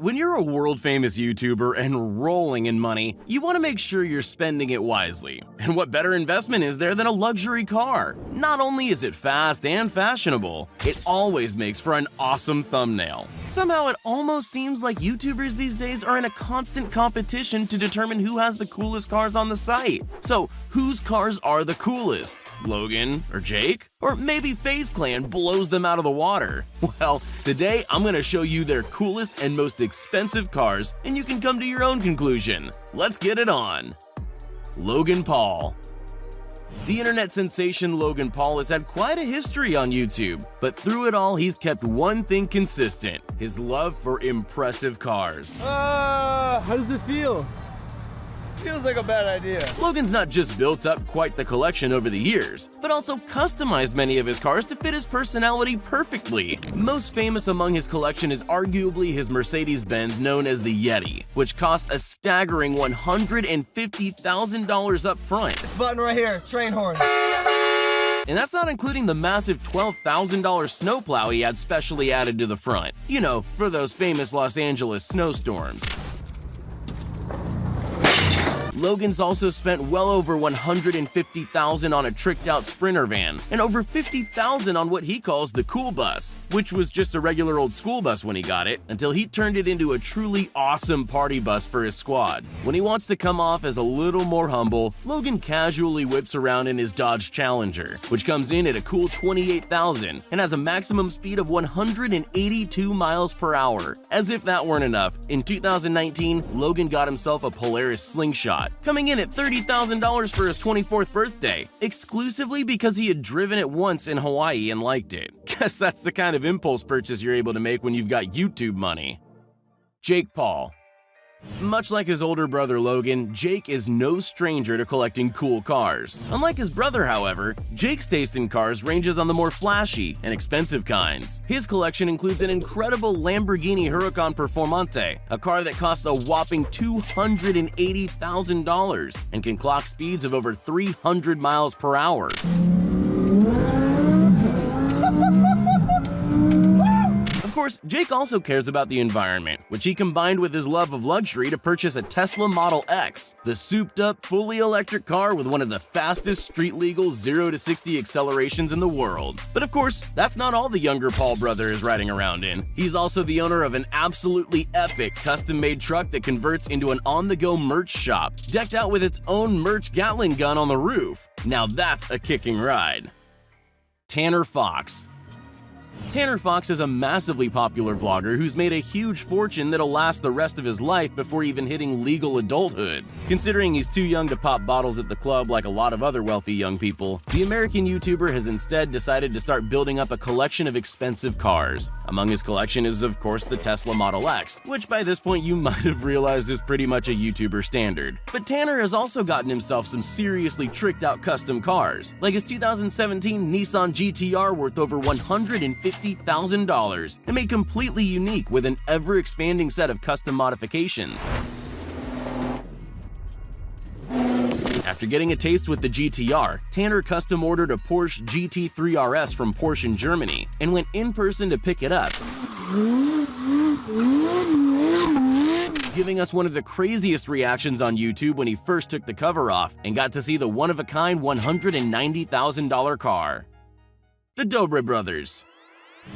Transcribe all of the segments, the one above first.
When you're a world-famous YouTuber and rolling in money, you want to make sure you're spending it wisely. And what better investment is there than a luxury car? Not only is it fast and fashionable, it always makes for an awesome thumbnail. Somehow it almost seems like YouTubers these days are in a constant competition to determine who has the coolest cars on the site. So, whose cars are the coolest? Logan or Jake? Or maybe FaZe Clan blows them out of the water? Well, today I'm going to show you their coolest and most expensive cars, and you can come to your own conclusion. Let's get it on! Logan Paul. The internet sensation Logan Paul has had quite a history on YouTube, but through it all he's kept one thing consistent: his love for impressive cars. How does it feel? Feels like a bad idea. Logan's not just built up quite the collection over the years, but also customized many of his cars to fit his personality perfectly. Most famous among his collection is arguably his Mercedes-Benz known as the Yeti, which costs a staggering $150,000 up front. Button right here, train horn. And that's not including the massive $12,000 snowplow he had specially added to the front. You know, for those famous Los Angeles snowstorms. Logan's also spent well over $150,000 on a tricked-out Sprinter van, and over $50,000 on what he calls the cool bus, which was just a regular old school bus when he got it, until he turned it into a truly awesome party bus for his squad. When he wants to come off as a little more humble, Logan casually whips around in his Dodge Challenger, which comes in at a cool $28,000 and has a maximum speed of 182 miles per hour. As if that weren't enough, in 2019, Logan got himself a Polaris Slingshot, coming in at $30,000 for his 24th birthday, exclusively because he had driven it once in Hawaii and liked it. Guess that's the kind of impulse purchase you're able to make when you've got YouTube money. Jake Paul. Much like his older brother Logan, Jake is no stranger to collecting cool cars. Unlike his brother, however, Jake's taste in cars ranges on the more flashy and expensive kinds. His collection includes an incredible Lamborghini Huracan Performante, a car that costs a whopping $280,000 and can clock speeds of over 300 miles per hour. Of course, Jake also cares about the environment, which he combined with his love of luxury to purchase a Tesla Model X, the souped-up, fully electric car with one of the fastest street-legal 0 to 60 accelerations in the world. But of course, that's not all the younger Paul brother is riding around in. He's also the owner of an absolutely epic custom-made truck that converts into an on-the-go merch shop, decked out with its own merch Gatling gun on the roof. Now that's a kicking ride. Tanner Fox. Tanner Fox is a massively popular vlogger who's made a huge fortune that'll last the rest of his life before even hitting legal adulthood. Considering he's too young to pop bottles at the club like a lot of other wealthy young people, the American YouTuber has instead decided to start building up a collection of expensive cars. Among his collection is, of course, the Tesla Model X, which by this point you might have realized is pretty much a YouTuber standard. But Tanner has also gotten himself some seriously tricked-out custom cars, like his 2017 Nissan GTR worth over $150,000 and made completely unique with an ever-expanding set of custom modifications. After getting a taste with the GTR, Tanner custom ordered a Porsche GT3 RS from Porsche in Germany and went in person to pick it up, giving us one of the craziest reactions on YouTube when he first took the cover off and got to see the one-of-a-kind $190,000 car. The Dobre brothers.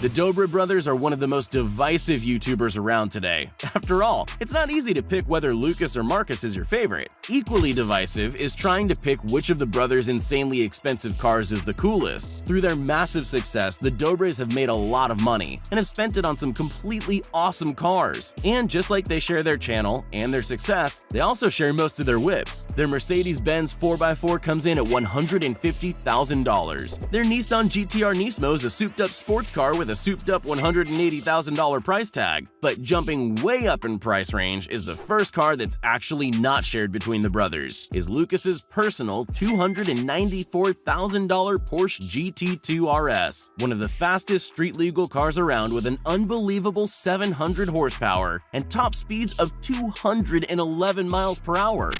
The Dobre brothers are one of the most divisive YouTubers around today. After all, it's not easy to pick whether Lucas or Marcus is your favorite. Equally divisive is trying to pick which of the brothers' insanely expensive cars is the coolest. Through their massive success, the Dobres have made a lot of money and have spent it on some completely awesome cars. And just like they share their channel and their success, they also share most of their whips. Their Mercedes-Benz 4x4 comes in at $150,000. Their Nissan GTR Nismo is a souped-up sports car with a souped-up $180,000 price tag. But jumping way up in price range is the first car that's actually not shared between the brothers, is Lucas's personal $294,000 Porsche GT2 RS, one of the fastest street-legal cars around with an unbelievable 700 horsepower and top speeds of 211 miles per hour.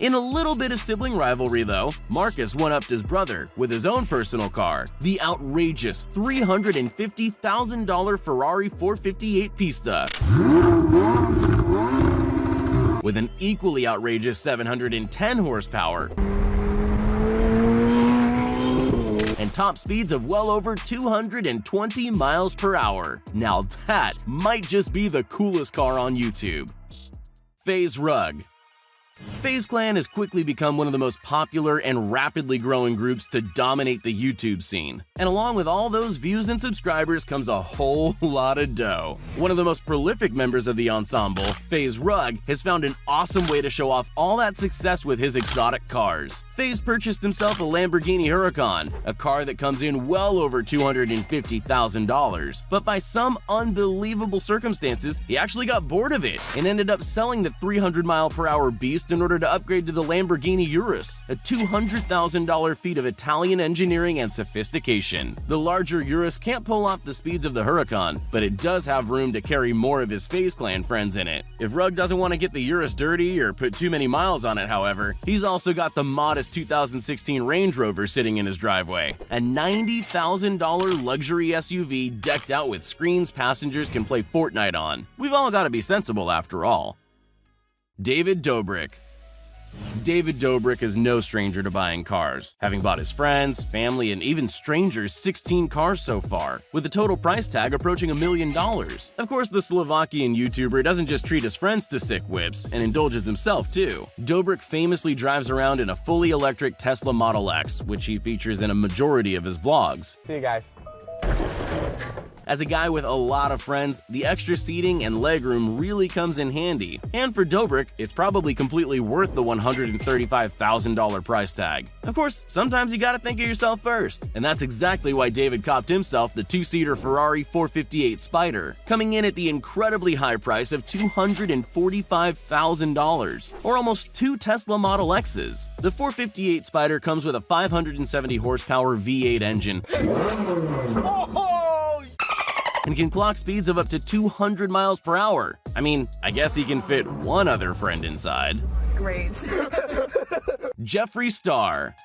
In a little bit of sibling rivalry though, Marcus one-upped his brother with his own personal car, the outrageous $350,000 Ferrari 458 Pista. With an equally outrageous 710 horsepower and top speeds of well over 220 miles per hour. Now that might just be the coolest car on YouTube. FaZe Rug. FaZe Clan has quickly become one of the most popular and rapidly growing groups to dominate the YouTube scene. And along with all those views and subscribers comes a whole lot of dough. One of the most prolific members of the ensemble, FaZe Rug, has found an awesome way to show off all that success with his exotic cars. FaZe purchased himself a Lamborghini Huracan, a car that comes in well over $250,000. But by some unbelievable circumstances, he actually got bored of it and ended up selling the 300-mile-per-hour beast in order to upgrade to the Lamborghini Urus, a $200,000 feat of Italian engineering and sophistication. The larger Urus can't pull off the speeds of the Huracan, but it does have room to carry more of his FaZe Clan friends in it. If Rug doesn't want to get the Urus dirty or put too many miles on it, however, he's also got the modest 2016 Range Rover sitting in his driveway, a $90,000 luxury SUV decked out with screens passengers can play Fortnite on. We've all got to be sensible after all. David Dobrik. David Dobrik is no stranger to buying cars, having bought his friends, family, and even strangers 16 cars so far, with a total price tag approaching $1 million. Of course, the Slovakian YouTuber doesn't just treat his friends to sick whips and indulges himself too. Dobrik famously drives around in a fully electric Tesla Model X, which he features in a majority of his vlogs. See you guys. As a guy with a lot of friends, the extra seating and legroom really comes in handy. And for Dobrik, it's probably completely worth the $135,000 price tag. Of course, sometimes you gotta think of yourself first. And that's exactly why David copped himself the two-seater Ferrari 458 Spider, coming in at the incredibly high price of $245,000, or almost 2 Tesla Model X's. The 458 Spider comes with a 570 horsepower V8 engine and can clock speeds of up to 200 miles per hour. I mean, I guess he can fit one other friend inside. Great. Jeffree Star.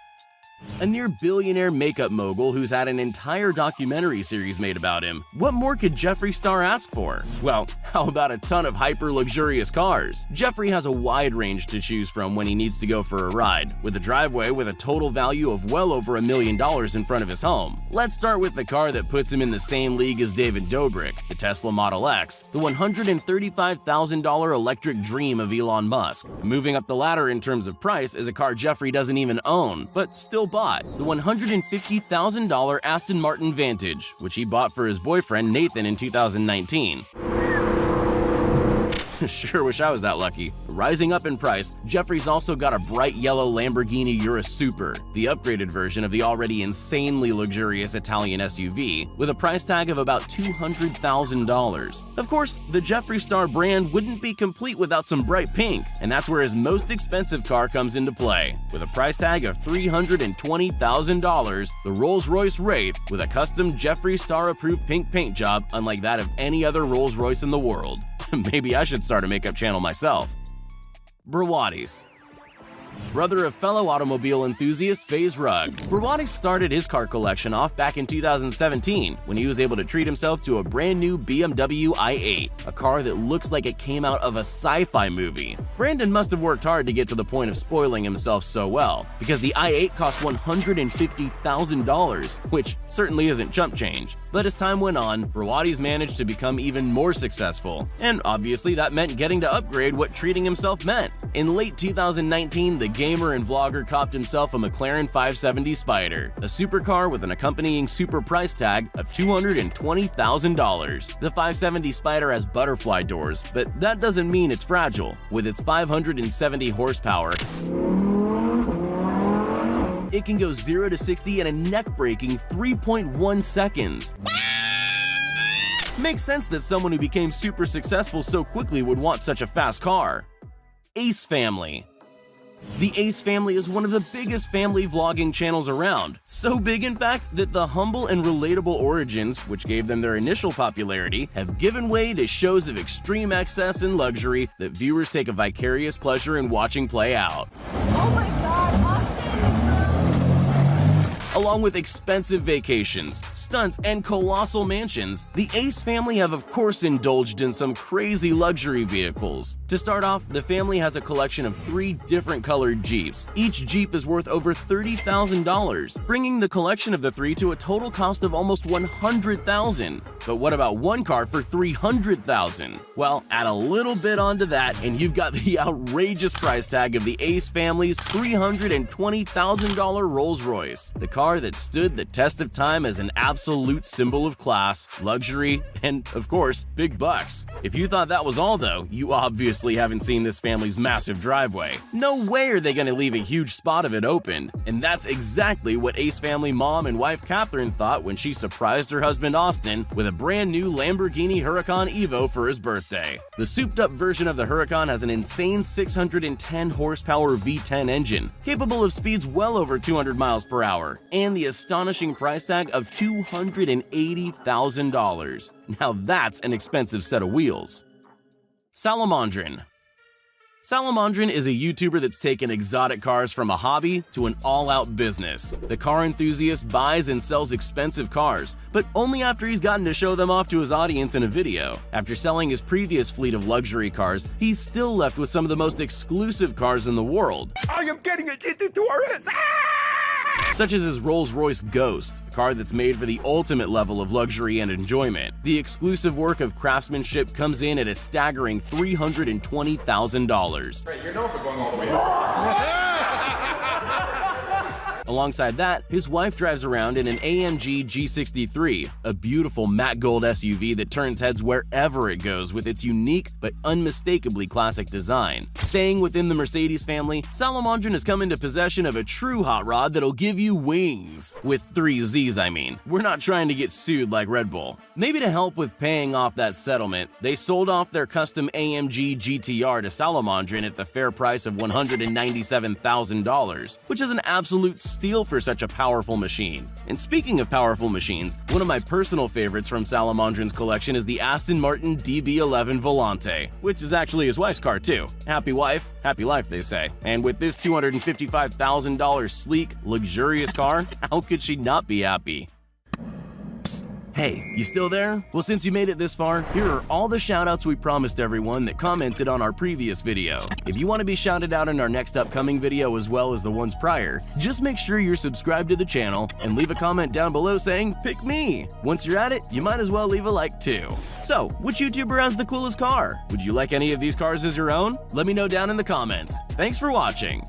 A near-billionaire makeup mogul who's had an entire documentary series made about him. What more could Jeffree Star ask for? Well, how about a ton of hyper-luxurious cars? Jeffree has a wide range to choose from when he needs to go for a ride, with a driveway with a total value of well over $1 million in front of his home. Let's start with the car that puts him in the same league as David Dobrik, the Tesla Model X, the $135,000 electric dream of Elon Musk. Moving up the ladder in terms of price is a car Jeffree doesn't even own, but still bought, the $150,000 Aston Martin Vantage, which he bought for his boyfriend Nathan in 2019. Sure wish I was that lucky. Rising up in price, Jeffree's also got a bright yellow Lamborghini Urus Super, the upgraded version of the already insanely luxurious Italian SUV, with a price tag of about $200,000. Of course, the Jeffree Star brand wouldn't be complete without some bright pink, and that's where his most expensive car comes into play. With a price tag of $320,000, the Rolls-Royce Wraith with a custom Jeffree Star approved pink paint job unlike that of any other Rolls-Royce in the world. Maybe I should start a makeup channel myself. Brawadis. Brother of fellow automobile enthusiast FaZe Rug, Brawadis started his car collection off back in 2017 when he was able to treat himself to a brand new BMW i8, a car that looks like it came out of a sci-fi movie. Brandon must have worked hard to get to the point of spoiling himself so well, because the i8 cost $150,000, which certainly isn't chump change. But as time went on, Brawadis managed to become even more successful, and obviously that meant getting to upgrade what treating himself meant. In late 2019, the gamer and vlogger copped himself a McLaren 570 Spider, a supercar with an accompanying super price tag of $220,000. The 570 Spider has butterfly doors, but that doesn't mean it's fragile. With its 570 horsepower, it can go 0 to 60 in a neck-breaking 3.1 seconds. Makes sense that someone who became super successful so quickly would want such a fast car. Ace Family. The Ace family is one of the biggest family vlogging channels around. So big, in fact, that the humble and relatable origins, which gave them their initial popularity, have given way to shows of extreme excess and luxury that viewers take a vicarious pleasure in watching play out. Oh my God, Austin! Along with expensive vacations, stunts, and colossal mansions, the Ace family have of course indulged in some crazy luxury vehicles. To start off, the family has a collection of 3 different colored Jeeps. Each Jeep is worth over $30,000, bringing the collection of the 3 to a total cost of almost $100,000. But what about one car for $300,000? Well, add a little bit onto that and you've got the outrageous price tag of the Ace family's $320,000 Rolls-Royce. The car that stood the test of time as an absolute symbol of class, luxury, and, of course, big bucks. If you thought that was all, though, you obviously haven't seen this family's massive driveway. No way are they gonna leave a huge spot of it open. And that's exactly what Ace family mom and wife Catherine thought when she surprised her husband Austin with a brand new Lamborghini Huracan Evo for his birthday. The souped-up version of the Huracan has an insane 610 horsepower V10 engine, capable of speeds well over 200 miles per hour, and the astonishing price tag of $280,000. Now that's an expensive set of wheels. Salamandrin. Salamandrin is a YouTuber that's taken exotic cars from a hobby to an all-out business. The car enthusiast buys and sells expensive cars, but only after he's gotten to show them off to his audience in a video. After selling his previous fleet of luxury cars, he's still left with some of the most exclusive cars in the world. I am getting a GT Taurus! Such as his Rolls-Royce Ghost, a car that's made for the ultimate level of luxury and enjoyment. The exclusive work of craftsmanship comes in at a staggering $320,000. You're known for going all the way up. Alongside that, his wife drives around in an AMG G63, a beautiful matte gold SUV that turns heads wherever it goes with its unique but unmistakably classic design. Staying within the Mercedes family, Salamandrin has come into possession of a true hot rod that'll give you wings. With 3 Z's, I mean. We're not trying to get sued like Red Bull. Maybe to help with paying off that settlement, they sold off their custom AMG GTR to Salamandrin at the fair price of $197,000, which is an absolute steal for such a powerful machine. And speaking of powerful machines, one of my personal favorites from Salamandrin's collection is the Aston Martin DB11 Volante, which is actually his wife's car too. Happy wife, happy life, they say. And with this $255,000 sleek, luxurious car, how could she not be happy? Psst. Hey, you still there? Well, since you made it this far, here are all the shoutouts we promised everyone that commented on our previous video. If you want to be shouted out in our next upcoming video as well as the ones prior, just make sure you're subscribed to the channel and leave a comment down below saying, "Pick me." Once you're at it, you might as well leave a like too. So, which YouTuber has the coolest car? Would you like any of these cars as your own? Let me know down in the comments. Thanks for watching.